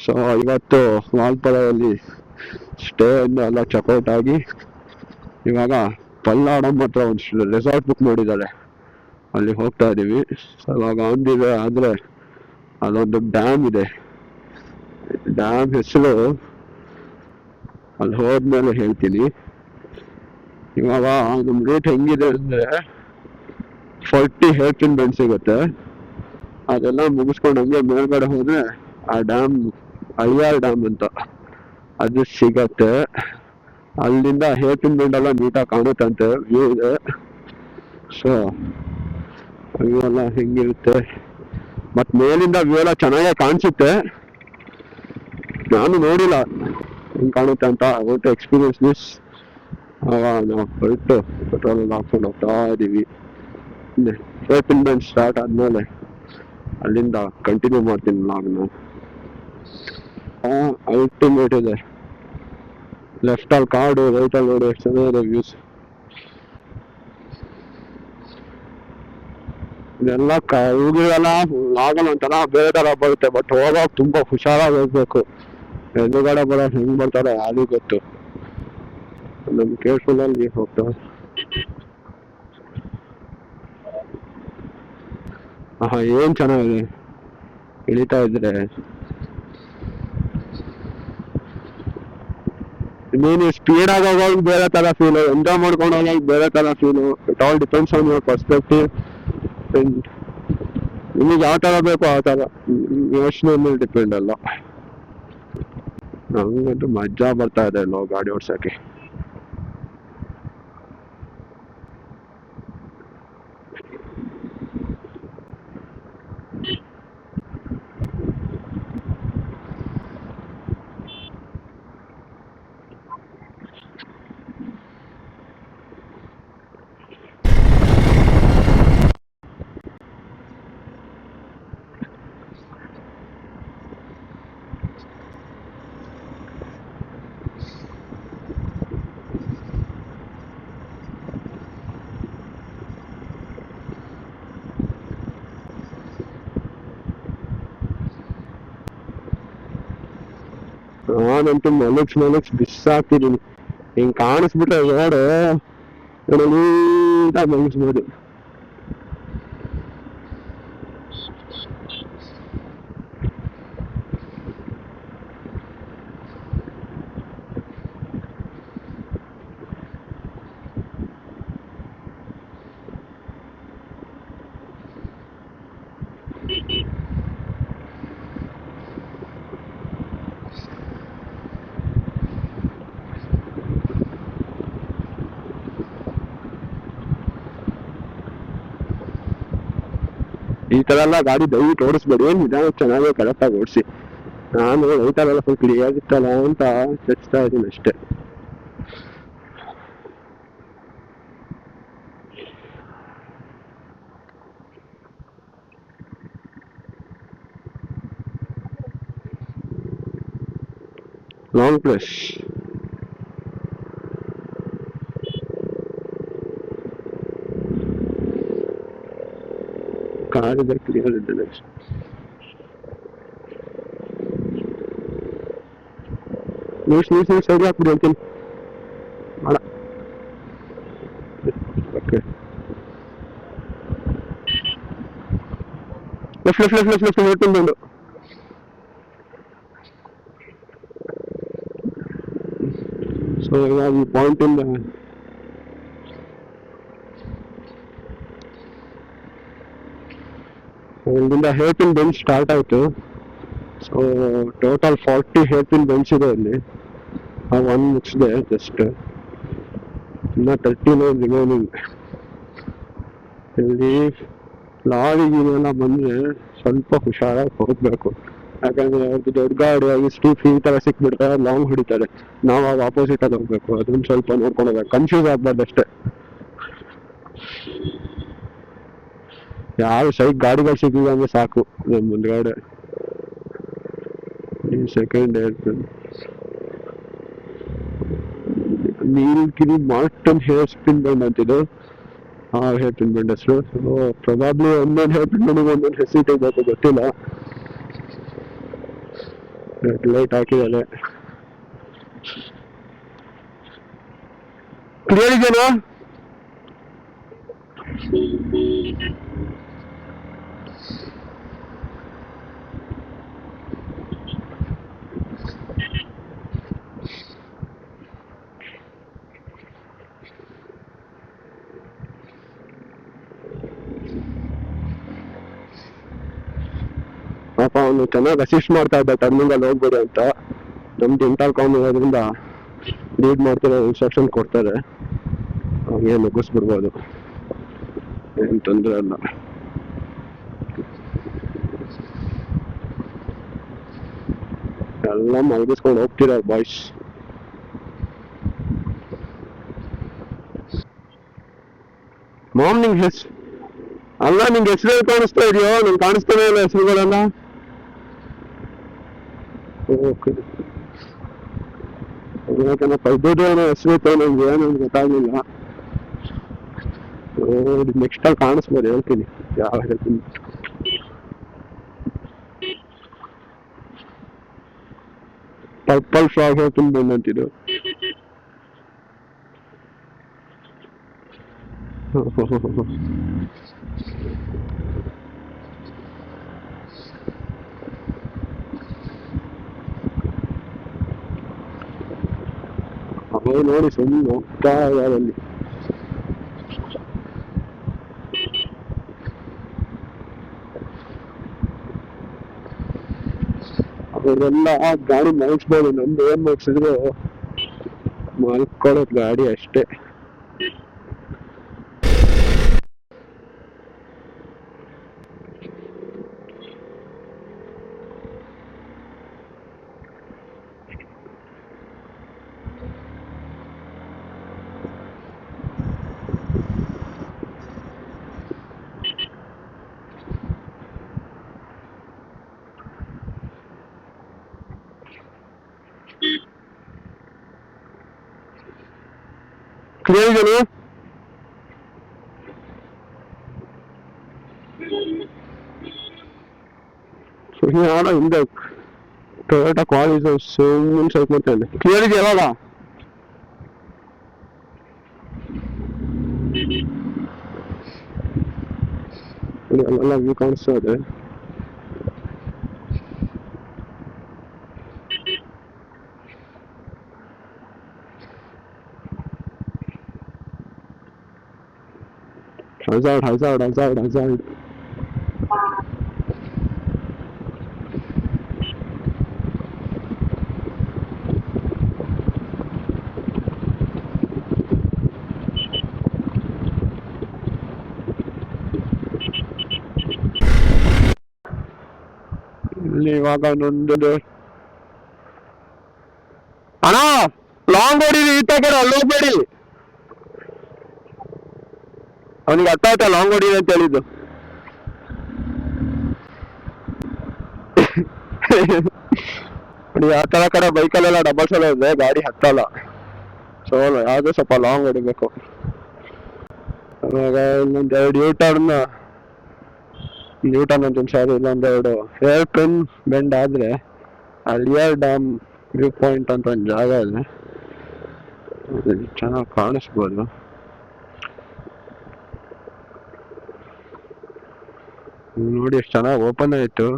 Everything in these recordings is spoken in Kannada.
ಸೊ ಇವತ್ತು ವಾಲ್ಪಾಳೆಯಲ್ಲಿ ಸ್ಟೇ ಎಲ್ಲ ಚೆಕ್ಔಟ್ ಆಗಿ ಇವಾಗ ಪಲ್ಲಾಡಮ್ ಹತ್ರ ಒಂದು ರೆಸಾರ್ಟ್ ಬುಕ್ ಮಾಡಿದ್ದಾರೆ, ಅಲ್ಲಿ ಹೋಗ್ತಾ ಇದೀವಿ. ಸೊ ಇವಾಗ ಅಂದಿದೆ ಆದ್ರೆ ಅಲ್ಲೊಂದು ಡ್ಯಾಮ್ ಇದೆ, ಡ್ಯಾಮ್ ಹೆಸರು ಅಲ್ಲಿ ಹೋದ್ಮೇಲೆ ಹೇಳ್ತೀನಿ. ಇವಾಗ ನಮ್ ರೂಟ್ ಹೆಂಗಿದೆ ಅಂದ್ರೆ 40 ಹೇರ್ ಪಿನ್ ಬೆಂಡ್ ಸಿಗುತ್ತೆ, ಅದೆಲ್ಲ ಮುಗಿಸ್ಕೊಂಡು ಹಂಗೆ ಮೇಲ್ಗಡೆ ಹೋದ್ರೆ ಆ ಡ್ಯಾಮ್ ಅಳಿಯಾರ್ ಡ್ಯಾಮ್ ಅಂತ ಅದು ಸಿಗತ್ತೆ. ಅಲ್ಲಿಂದ ಹೇರ್ ಪಿನ್ ಬೆಂಡ್ ಎಲ್ಲ ನೀಟಾಗಿ ಕಾಣುತ್ತಂತೆ, ವ್ಯೂ ಇದೆ. ಸೊ ವ್ಯೂ ಎಲ್ಲ ಹೆಂಗಿರುತ್ತೆ, ಮತ್ ಮೇಲಿಂದ ವ್ಯೂ ಎಲ್ಲ ಚೆನ್ನಾಗೇ ಕಾಣಿಸುತ್ತೆ. ನಾನು ನೋಡಿಲ್ಲ ಹೆಂಗ್ ಕಾಣುತ್ತೆ ಅಂತ, I want to experience this. ನಾವು ಹೊರಟು ಪೆಟ್ರೋಲ್ ಎಲ್ಲ ಹಾಕೊಂಡು ಹೋಗ್ತಾ ಇದೀವಿ. ಹೇರ್ ಪಿನ್ ಬೆಂಡ್ ಸ್ಟಾರ್ಟ್ ಆದ್ಮೇಲೆ ಅಲ್ಲಿಂದ ಕಂಟಿನ್ಯೂ ಮಾಡ್ತೀನಿ ವ್ಲಾಗ್ನ. ಅಲ್ಟಿಮೇಟ್ ಇದೆ, ಲೆಫ್ಟ್ ಅಲ್ಲಿ ಕಾಡು, ರೈಟ್ ಅಲ್ಲಿ ನೋಡಿ ಎಷ್ಟು ಚೆನ್ನಾಗಿದೆ ವ್ಯೂಸ್. ಇದೆಲ್ಲ ಇವುಗಳೆಲ್ಲ ಆಗಲ್ಲ ಒಂಥರ ಬೇರೆ ತರ ಬರುತ್ತೆ, ಬಟ್ ಹೋಗೋವಾಗ ತುಂಬಾ ಹುಷಾರಾಗಿ ಹೋಗ್ಬೇಕು. ಎದುರುಗಡೆ ಬರೋ ಹೆಂಗ್ ಬರ್ತಾರೆ ಯಾರಿಗೂ ಗೊತ್ತು. ನಮ್ ಕೇರ್ಫುಲ್ ಅಲ್ಲಿ ಹೋಗ್ತಾವ. ಏನ್ ಚೆನ್ನಾಗಿದೆ ಇಳಿತಾ ಇದ್ರೆ. ನೀನು ಸ್ಪೀಡ್ ಆಗಿ ಹೋಗೋವಾಗ ಬೇರೆ ತರ ಫೀಲು, ಎಂಜಾಯ್ ಮಾಡ್ಕೊಂಡು ಹೋಗೋವಾಗ ಬೇರೆ ತರ feel. It all depends on your perspective. ನಿಮಗೆ ಯಾವ ತರ ಬೇಕು ಆ ತರ, ಯೋಚನೆ ಮೇಲೆ ಡಿಪೆಂಡ್ ಅಲ್ಲ. ನಂಗಂತೂ ಮಜಾ ಬರ್ತಾ ಇದೆ ಅಲ್ಲೋ ಗಾಡಿ ಓಡ್ಸಕ್ಕೆ. ನಾನಂತೂ ಮಲಗ್ಸ್ ಬಿಸಾಕ್ತಿದ್ದೀನಿ. ಹಿಂಗ್ ಕಾಣಿಸ್ಬಿಟ್ರೆ ರೋಡು ನೀಟಾಗಿ ಮಲಗಿಸ್ಬೋದು. ಈ ತರ ಎಲ್ಲ ಗಾಡಿ ದಯವಿಟ್ಟು ಓಡಿಸ್ಬೇಡಿ, ಏನ್ ನಿಧಾನ ಚೆನ್ನಾಗಿ ಕರೆಕ್ಟಾಗಿ ಓಡಿಸಿ. ನಾನು ರೈತರೆಲ್ಲ ಸ್ವಲ್ಪ ಕ್ಲಿಯಾಗಿತ್ತಲ್ಲ ಅಂತ ಚಚ್ತಾ ಇದ್ದೀನಿ ಅಷ್ಟೇ. ಲಾಂಗ್ ಪ್ಲೇಸ್ ಕಾರಿದೆ, ಕ್ಲಿಯರ್ ಇದ್ದೇನೆ. ನೀವು ಸೈಡ್ ಹಾಕ್ಬಿಡಿ ಅಂತೀನಿ. ಬೇಡ, ಓಕೆ. ಲೆಫ್ಟ್ ಹೇಳ್ಕೊಂಡು ಸೊ ಇವಾಗ ಈ ಪಾಯಿಂಟ್ ಇಂದ ಇಲ್ಲಿಂದ ಹೇರ್ ಪಿನ್ ಬೆಂಚ್ ಸ್ಟಾರ್ಟ್ ಆಯ್ತು. So total 40 hair pin bench ಇದೆ ಇಲ್ಲಿ. ಒನ್ ಮುಗಿಸಿದೆ ಜಸ್ಟ್, ಇನ್ನ 39 ರಿಮೈನಿಂಗ್. ಇಲ್ಲಿ ಲಾರಿ ಗೀರೆಲ್ಲ ಬಂದ್ರೆ ಸ್ವಲ್ಪ ಹುಷಾರಾಗಿ ಹೋಗ್ಬೇಕು, ಯಾಕಂದ್ರೆ ಅವ್ರದ್ದು ದೊಡ್ಡ ಗಾಡಿ ಆಗಿ ಸ್ಟೀಪ್ ಈ ತರ ಸಿಕ್ಬಿಡ್ತಾರೆ, ಲಾಂಗ್ ಹೊಡಿತಾರೆ. ನಾವು ಆಗ ಆಪೋಸಿಟ್ ಅಲ್ಲಿ ಹೋಗ್ಬೇಕು, ಅದನ್ನ ಸ್ವಲ್ಪ ನೋಡ್ಕೊಂಡು ಹೋಗ್ಬೇಕು, ಕನ್ಫ್ಯೂಸ್ ಆಗ್ಬಾರ್ದು ಅಷ್ಟೇ. ಯಾರು ಸೈಡ್ ಗಾಡಿಗಳು ಸಿಕ್ಕಿಲ್ಲ ಅಂದ್ರೆ ಸಾಕು ನಮ್ಮ ಮುಂದ್ಗಡೆ. ಈ second Nilgiri marten hair spin bend ಅಂತಿದ್ದು ಹೇರ್ ಪಿನ್ ಬೆಂಡ್ ಹೆಸರು. ಪ್ರೊಬಾಬ್ಲಿ ಒಂದೊಂದು ಹೇರ್ ಪಿನ್ ಬೆಂಡ್ ಒಂದೊಂದು ಹೆಸರು ಇರಬೇಕು, ಗೊತ್ತಿಲ್ಲ. ರೆಡ್ ಲೈಟ್ ಹಾಕಿದ್ದಾರೆ. ಕ್ಲಿಯರ್ ಇದೆಯಾ? ಪಾಪ ಅವನು ಚೆನ್ನಾಗಿ ಅಸಿಸ್ಟ್ ಮಾಡ್ತಾ ಇದ್ದ ಟರ್ನಿಂಗ್ ಅಲ್ಲಿ ಹೋಗ್ಬೇಡಿ ಅಂತ. ನಮ್ದು ಇಂಟರ್ ಕಾಮ್ ಇರೋದ್ರಿಂದ ಲೀಡ್ ಮಾಡ್ತಿರೋ ಇನ್ಸ್ಟ್ರಕ್ಷನ್ ಕೊಡ್ತಾರೆ, ಹಂಗೆ ಮುಗಿಸ್ಬಿಡ್ಬೋದು, ಏನು ತೊಂದರೆ ಇಲ್ಲ. ಎಲ್ಲ ಮಲಗಿಸ್ಕೊಂಡು ಹೋಗ್ತೀರ ಬಾಯ್ಸ್. ಮಾಮ್ ನಿಂಗೆ ಅಲ್ಲ, ನಿಂಗೆ ಹೆಸರು ಕಾಣಿಸ್ತಾ ಇದೆಯೋ? ನಂಗೆ ಕಾಣಿಸ್ತಾನೆ ಇಲ್ಲ ಹೆಸರುಗಳೆಲ್ಲ. ಓಕೆ, ಪೈದೋದು ಏನೋ ಹೆಸರು ಇತ್ತು, ನಂಗೆ ಏನೋ ಗೊತ್ತಾಗ್ಲಿಲ್ಲ. ನೆಕ್ಸ್ಟ್ ಟೈಮ್ ಕಾಣಿಸ್ಬೋದು, ಹೇಳ್ತೀನಿ ಯಾವ ಹೇಳ್ತೀನಿ. ಪರ್ಪಲ್ ಫ್ರಾಗ್ ಹೇಳ್ತೀನಿ ಬಂದಂತಿದ್ದು. ಅವೇ ನೋಡಿ ಸುಮ್ಮನೆ ಹೋಗ್ತಾ ಇದಾರಲ್ಲಿ. ಅವರೆಲ್ಲ ಗಾಡಿ ಮಲಗಿಸ್ಬೋದು, ನಮ್ದು ಏನ್ ಮಲಗಿಸಿದ್ರು ಮಲ್ಕೊಳ್ಳೋದು ಗಾಡಿ ಅಷ್ಟೇ. ಕ್ಲಿಯರ್ ಇದೆಯಾ? ಯಾರೋ ಹಿಂದೆ ಟೊಯೋಟಾ ಕ್ವಾಲಿಟಿ ಸುಮ್ಮನೆ ಸೈಕ್ ಮಾಡ್ತಾನೆ. ಕ್ಲಿಯರ್ ಇದೆಯಲ್ಲ? ಅಲ್ಲೆಲ್ಲ ವ್ಯೂ ಕಾಣಿಸ್ತಾ ಇದೆ. ಹಜಾರ್ಡ್. ಇಲ್ಲಿ ಇವಾಗ ನೊಂದು ಅಣ್ಣ ಲಾಂಗ್ ಹೊಡೀರಿ, ಈ ಕಡೆ ಅಲ್ಲಿ ಹೋಗ್ಬೇಡಿ. ಅವನಿಗೆ ಅರ್ಥ ಆಯ್ತಾ ಲಾಂಗ್ ಹೊಡೀರಿ ಅಂತ ಹೇಳಿದ್ದು. ನೋಡಿ ಆ ತರ ಕಡೆ ಬೈಕಲ್ಲೆಲ್ಲ ಡಬಲ್ ಸಲ ಇದೆ, ಗಾಡಿ ಹತ್ತಲ್ಲ. ಸೊ ಯಾವ್ದು ಸ್ವಲ್ಪ ಲಾಂಗ್ ಹೊಡಿಬೇಕು. ಅವಾಗ ಇನ್ನೊಂದು 2 ನ್ಯೂಟನ್ ಅಂತ ಸಾರಿ, ಇಲ್ಲೊಂದೆರಡು ಹೇರ್ ಪಿನ್ ಬೆಂಡ್ ಆದ್ರೆ ಅಲಿಯರ್ ಡ್ಯಾಮ್ ವ್ಯೂ ಪಾಯಿಂಟ್ ಅಂತ ಒಂದು ಜಾಗ ಇದೆ, ಚೆನ್ನಾಗಿ ಕಾಣಿಸ್ಬೋದು. ನೋಡಿ ಎಷ್ಟು ಚೆನ್ನಾಗಿ ಓಪನ್ ಆಯ್ತು.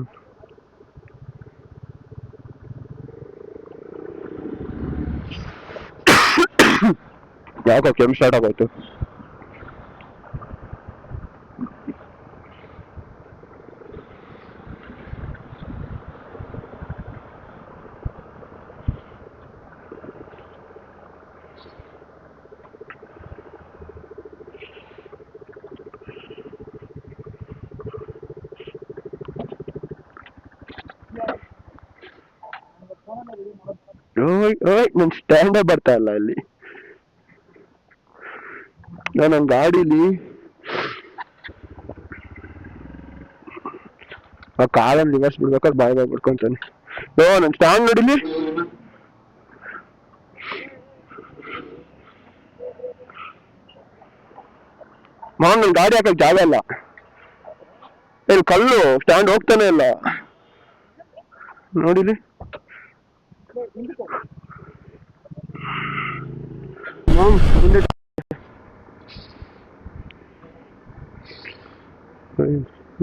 ಯಾಕೋ ಕೆಮ್ಮು ಸ್ಟಾರ್ಟ್ ಆಗೋಯ್ತು. ನನ್ ಸ್ಟ್ಯಾಂಡೇ ಬರ್ತಾ ಇಲ್ಲ ಇಲ್ಲಿ. ನಾನು ಗಾಡೀಲಿ ಆ ಕಾಲಲ್ಲಿ ರಿವರ್ಸ್ ಬಿಡ್ಬೇಕಾದ್ರೆ ಬಾಯ್ ಬಿಡ್ಕೊಂತಾನೆ. ನನ್ ಸ್ಟ್ಯಾಂಡ್ ನೋಡಿಲಿ. ನನ್ ಗಾಡಿ ಹಾಕಕ್ ಜಾಗ ಇಲ್ಲ, ಇಲ್ಲಿ ಕಲ್ಲು ಸ್ಟ್ಯಾಂಡ್ ಹೋಗ್ತಾನೆ ಇಲ್ಲ ನೋಡಿಲಿ.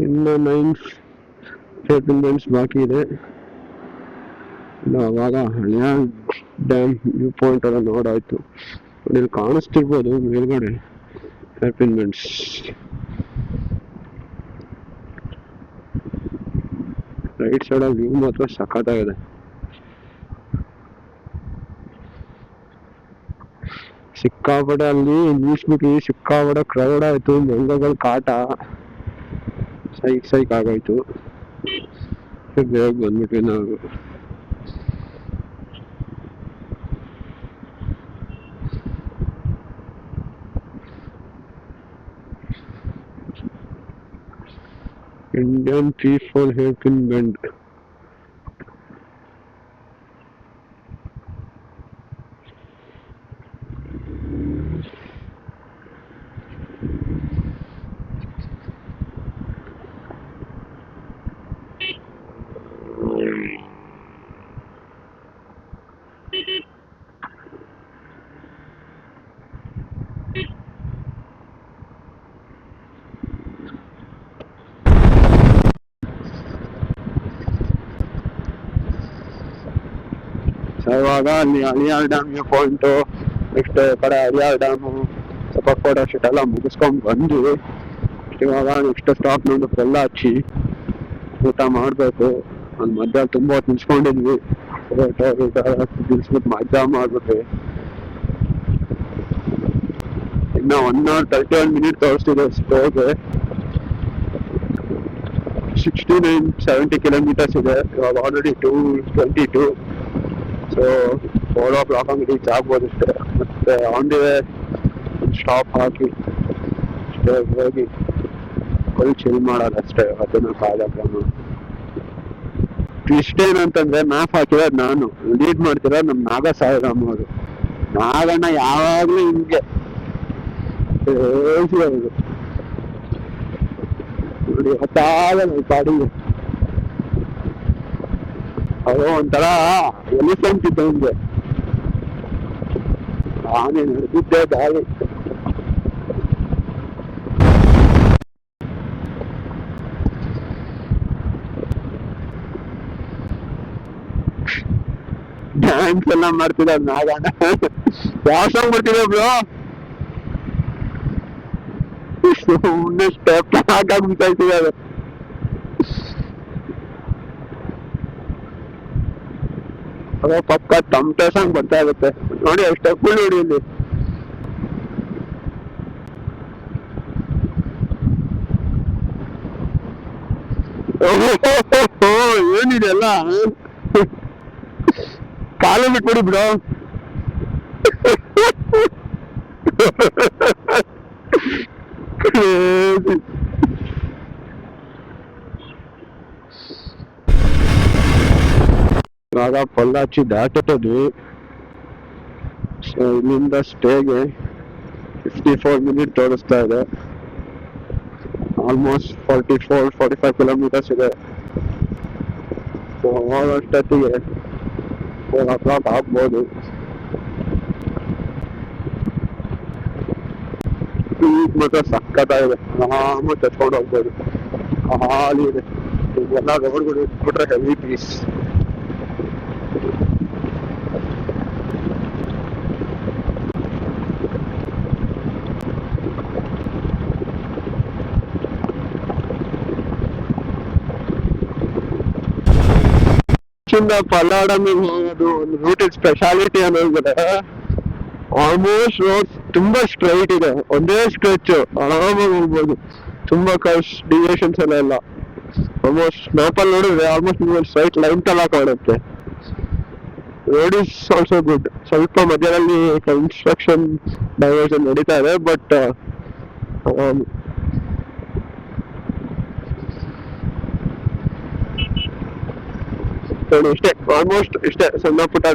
ಇನ್ನು 9 15 ಮಿನಿಟ್ಸ್ ಬಾಕಿ ಇದೆ. ಅವಾಗ ಹಳೆಯ ಡ್ಯಾಮ್ ವ್ಯೂ ಪಾಯಿಂಟ್ ಎಲ್ಲ ನೋಡಾಯ್ತು. ಇಲ್ಲಿ ಕಾಣಿಸ್ತಿರ್ಬೋದು ಮೇಲ್ಗಡೆ 15 ಮಿನಿಟ್ಸ್. ರೈಟ್ ಸೈಡಲ್ಲಿ ವ್ಯೂ ಮಾತ್ರ ಸಖತ್ತಾಗಿದೆ. ಸಿಕ್ಕಾಪಟ್ಟೆ ಅಲ್ಲಿ ನಿಲ್ಲಿಸ್ಬಿಟ್ಟು ಸಿಕ್ಕಾಪಟ್ಟೆ ಕ್ರೌಡ್ ಆಯ್ತು. ಮಂಗಗಳ ಕಾಟ ಸೈಕ್ ಆಗೋಯ್ತು. ಬೇಗ ಬಂದ್ಬಿಟ್ವಿ ನಾವು. Indian people hairpin bend. ಇವಾಗ ಅಲ್ಲಿ Aliyar dam view point, next ಕಡೆ ಅಳಿಯಾರ್ ಡ್ಯಾಮು, ಸ್ವಲ್ಪ ಫೋಟೋ ಶೂಟ್ ಎಲ್ಲ ಮುಗಿಸ್ಕೊಂಡು ಬಂದು ಇವಾಗ ನೆಕ್ಸ್ಟ್ ಸ್ಟಾಪ್ ನಮ್ದು ಪೊಲ್ಲಾಚಿ. ಊಟ ಮಾಡಬೇಕು. ಒಂದು ಮಧ್ಯಾಹ್ನ ತುಂಬ ಹೊತ್ತು ನಿಲ್ಸ್ಕೊಂಡಿದ್ವಿ. ನಿಲ್ಸ್ಬಿಟ್ಟು ಮಜಾ ಮಾಡ್ಬಿಟ್ವಿ. ಇನ್ನು 1 hour 31 minutes ತೋರಿಸ್ತಿದೆ ಸ್ಟೋಗೆ. 69-70 kilometers ಇದೆ. ಇವಾಗ ಆಲ್ರೆಡಿ 2:22. ಸೊ 4 o'clock ಹಂಗೆ ರೀಚ್ ಆಗ್ಬೋದು ಅಷ್ಟೇ. ಮತ್ತೆ ಆನ್ ದಿ ವೇ ಸ್ಟಾಪ್ ಹಾಕಿ ಅಷ್ಟೇ ಹೋಗಿ ಫುಲ್ ಚಿಲ್ ಮಾಡೋದು ಅಷ್ಟೇ. ಅದನ್ನು ಕಾರ್ಯಕ್ರಮ ಟ್ವಿಸ್ಟ್ ಏನಂತಂದ್ರೆ ಮ್ಯಾಪ್ ಹಾಕಿರೋದು ನಾನು, ಲೀಡ್ ಮಾಡ್ತಿರೋದು ನಮ್ಮ ನಾಗ ಸಾಯಿರಾಮ್ ಅವರು. ನಾಗಣ್ಣ ಯಾವಾಗ್ಲೂ ಹಿಂಗೆ ನೋಡಿ ಹೊತ್ತಾಗಲ್ಲ ಪಾಡಿಗೆ. ಅದು ಒಂಥರ ಎಲಿಫೆಂಟ್ ಇದ್ದಂಗೆ. ಆನೆ ನಡೆದಿದ್ದೆ ದಾಳಿ. ಡ್ಯಾನ್ಸ್ ಎಲ್ಲ ಮಾಡ್ತಿದ್ದ ನಾಗಣ್ಣ. ಯಾವ ಸಾಂಗ್ ಮಾಡ್ತಿದ್ದ ಬ್ರೋ? ಸುಮ್ಮನೆ ಸ್ಟೆಪ್ ಹಾಕಿ ಬಿಡ್ತಾಯಿದ್ದಾರೆ. ಅದೇ ಪಕ್ಕ ತಮಟೆ ಸಾಂಗ್ ಬರ್ತಾ ಇರುತ್ತೆ ನೋಡಿ. ಸ್ಟೆಪ್ ನೋಡಿ ಇಲ್ಲಿ. ಏನಿದೆಲ್ಲ ಕಾಲು ಬಿಟ್ಬಿಡಿ ಬ್ರೋ. ಇವಾಗ ಪೊಲ್ಲಾಚಿ ದಾಟಿದ್ವಿ. ಸೊ ಇಲ್ಲಿಂದ ಸ್ಟೇಗೆ 54 minutes ತೋರಿಸ್ತಾ ಇದೆ. ಆಲ್ಮೋಸ್ಟ್ 44-45 kilometers ಇದೆ. ಸೊ ಅಷ್ಟೊತ್ತಿಗೆ 4 o'clock ಆಗ್ಬೋದು. ಪೀಕ್ ಮಾತ್ರ ಸಕ್ಕತ್ತಾಗಿದೆ. ಆರಾಮಾಗಿ ತೆಚ್ಕೊಂಡು ಹೋಗ್ಬೋದು. ಖಾಲಿ ಇದೆ. ಎಲ್ಲ ರೋಡ್ಗಳು ಇಟ್ಬಿಟ್ರೆ ಹೆವಿ ಪೀಸ್. ಪಲ್ಲಾಡಮಿಗೆ ಹೋಗೋದು ಒಂದು ರೂಟಿನ ಸ್ಪೆಷಾಲಿಟಿ ಅನ್ನೋದ್ರೆ ಆಲ್ಮೋಸ್ಟ್ ರೋಡ್ ತುಂಬಾ ಸ್ಟ್ರೈಟ್ ಇದೆ. ಒಂದೇ ಸ್ಟ್ರೆಚ್ ಆರಾಮಾಗಿ ಹೋಗ್ಬೋದು. ತುಂಬಾ ಕರ್ವ್ಸ್ ಡಿವಿಯೇಷನ್ಸ್ ಎಲ್ಲ ಇಲ್ಲ. ಆಲ್ಮೋಸ್ಟ್ ಮ್ಯಾಪಲ್ಲಿ ನೋಡಿದ್ರೆ ಆಲ್ಮೋಸ್ಟ್ ನಿಮಗೆ ಸ್ಟ್ರೈಟ್ ಲೈನ್ ತರ ಕಾಣುತ್ತೆ. Road is also good. ಸ್ವಲ್ಪ ಮಧ್ಯದಲ್ಲಿ ಕನ್ಸ್ಟ್ರಕ್ಷನ್ ಡೈವರ್ಷನ್ ನಡೀತಾ ಇದೆ, ಬಟ್ ಇಷ್ಟೇ ಆಲ್ಮೋಸ್ಟ್ ಇಷ್ಟೇ. ಸಣ್ಣ ಪುಟ್ಟ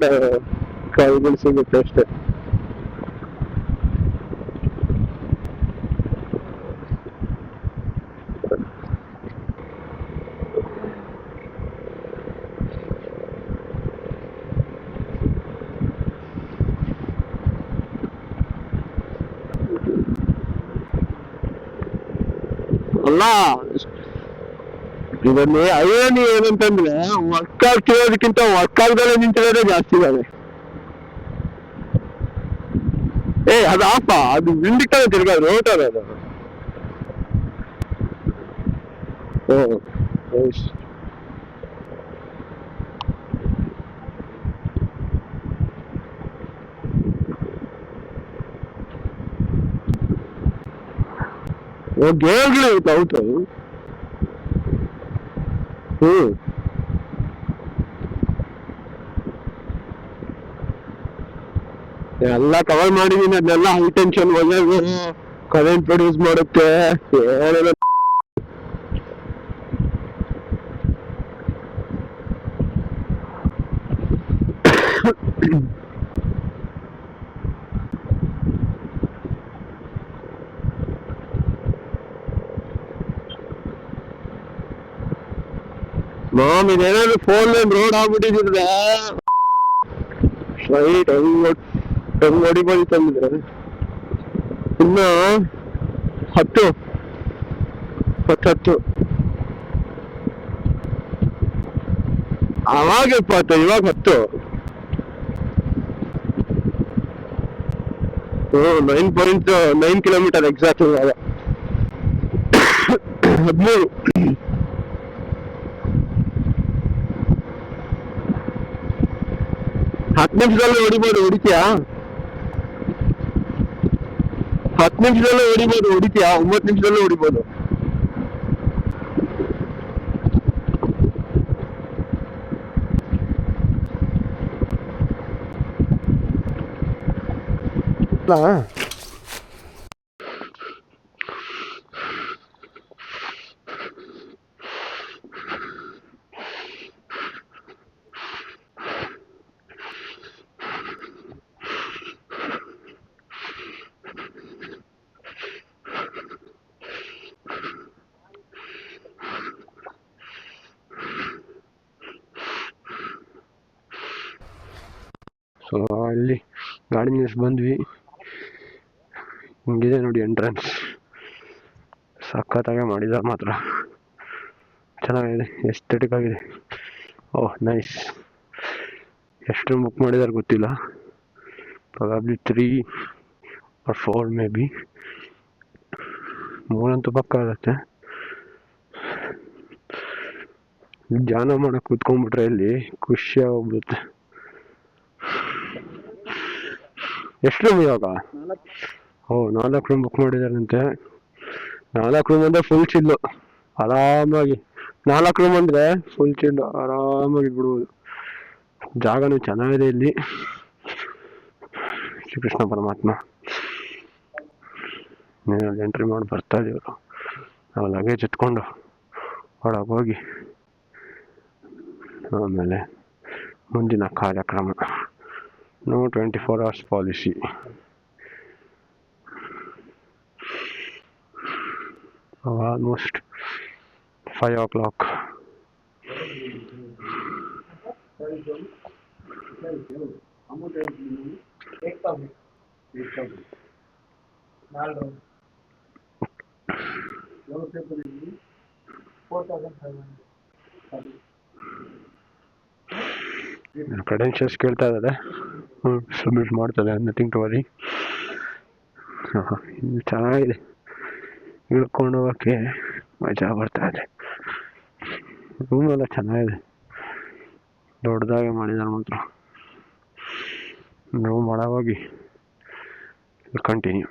ಕಾಯಿಗಳು ಸಿಗುತ್ತೆ ಅಷ್ಟೇ. ಅಲ್ಲ ಇದನ್ನೇ ಅಯ್ಯೋನಿ ಏನಂತಂದ್ರೆ ವರ್ಕ್ ಆಗ್ತಿರೋದಕ್ಕಿಂತ ವರ್ಕ್ ಆಗ್ದಲೇ ನಿಂತಿರೋದೇ ಜಾಸ್ತಿ ಇದಾವೆ. ಅದು ಆಪ ಅದು ವಿಂಡಿಕ್ಟಾಗ ತಿರ್ಗಾ ರೋಟರ್ ಅದು. ಗೇರ್ಗಳು ಇರುತ್ತೆ ಹೌದು. ಎಲ್ಲ ಕವರ್ ಮಾಡಿದೀನಿ. ಅದನ್ನೆಲ್ಲ ಹೈ ಟೆನ್ಷನ್ ಒಳ್ಳೆ ಕರೆಂಟ್ ಪ್ರೊಡ್ಯೂಸ್ ಮಾಡುತ್ತೆ ಏನೆಲ್ಲ. ಮಾಮ್ ಇದೇನಾದ್ರು 4 lane ರೋಡ್ ಆಗ್ಬಿಟ್ಟಿದ್ರೆ ಸ್ಟ್ರೈಟ್ ಹೆಂಗ್ ಹೊಡಿಬೋದು ತಂದಿದ್ರೆ ಇನ್ನು 10 ಅವಾಗ 20 ಇವಾಗ 10. 9.9 ಕಿಲೋಮೀಟರ್ ಎಕ್ಸಾಕ್ಟ್ ಇವಾಗ 13. 10 ನಿಮಿಷದಲ್ಲೇ ಹೊಡಿಬೋದು. ಹೊಡಿತೀಯಾ? 10 ನಿಮಿಷದಲ್ಲೇ ಹೊಡಿತೀಯಾ? 9 ನಿಮಿಷದಲ್ಲೇ ಹೊಡಿಬೋದು. ಸೊ ಅಲ್ಲಿ ಗಾಡಿ ನಿಲ್ಸಿ ಬಂದ್ವಿ. ಹಿಂಗಿದೆ ನೋಡಿ ಎಂಟ್ರೆನ್ಸ್. ಸಖತ್ತಾಗೆ ಮಾಡಿದ್ದಾರೆ ಮಾತ್ರ, ಚೆನ್ನಾಗಿದೆ, ಎಸ್ಥೆಟಿಕ್ ಆಗಿದೆ. ಓಹ್ ನೈಸ್. ಎಷ್ಟು ಬುಕ್ ಮಾಡಿದಾರೆ ಗೊತ್ತಿಲ್ಲ, ಪ್ರಾಬಬ್ಲಿ 3 or 4 ಮೇ ಬಿ. 3 ಅಂತೂ ಪಕ್ಕ ಆಗುತ್ತೆ. ಧ್ಯಾನ ಮಾಡಕ್ ಕೂತ್ಕೊಂಡ್ಬಿಟ್ರೆ ಇಲ್ಲಿ ಖುಷಿ ಆಗೋಗ್ಬಿಡುತ್ತೆ. ಎಷ್ಟು ರೂಮ್ ಇವಾಗ? 4 ರೂಮ್ ಬುಕ್ ಮಾಡಿದಾರಂತೆ. 4 ರೂಮ್ ಅಂದ್ರೆ ಫುಲ್ ಚಿಲ್ಲು, ಆರಾಮಾಗಿ. 4 ರೂಮ್ ಅಂದ್ರೆ ಫುಲ್ ಚಿಲ್ಲು, ಆರಾಮಾಗಿ ಬಿಡ್ಬೋದು. ಜಾಗನೂ ಚೆನ್ನಾಗಿದೆ ಇಲ್ಲಿ. ಶ್ರೀಕೃಷ್ಣ ಪರಮಾತ್ಮ ಎಂಟ್ರಿ ಮಾಡಿ ಬರ್ತಾ ಇದೀವರು. ನಾವು ಲಗೇಜ್ ಎತ್ಕೊಂಡು ಒಳಗೆ ಹೋಗಿ ಆಮೇಲೆ ಮುಂದಿನ ಕಾರ್ಯಕ್ರಮ. No 24 hours policy. Almost 5 o'clock. Credentials ಕೇಳ್ತಾ ಇದ್ದಾರೆ, ಸಬ್ಮಿಟ್ ಮಾಡ್ತಾರೆ. Nothing to worry. ಚೆನ್ನಾಗಿದೆ, ಇಳ್ಕೊಂಡು ಹೋಗೋಕ್ಕೆ ಮಜಾ ಬರ್ತಾ ಇದೆ. ರೂಮ್ ಎಲ್ಲ ಚೆನ್ನಾಗಿದೆ, ದೊಡ್ಡದಾಗೆ ಮಾಡಿದ್ದಾರೆ ಮಾತ್ರ. ರೂಮ್ ಒಳಗೋಗಿ ಕಂಟಿನ್ಯೂ.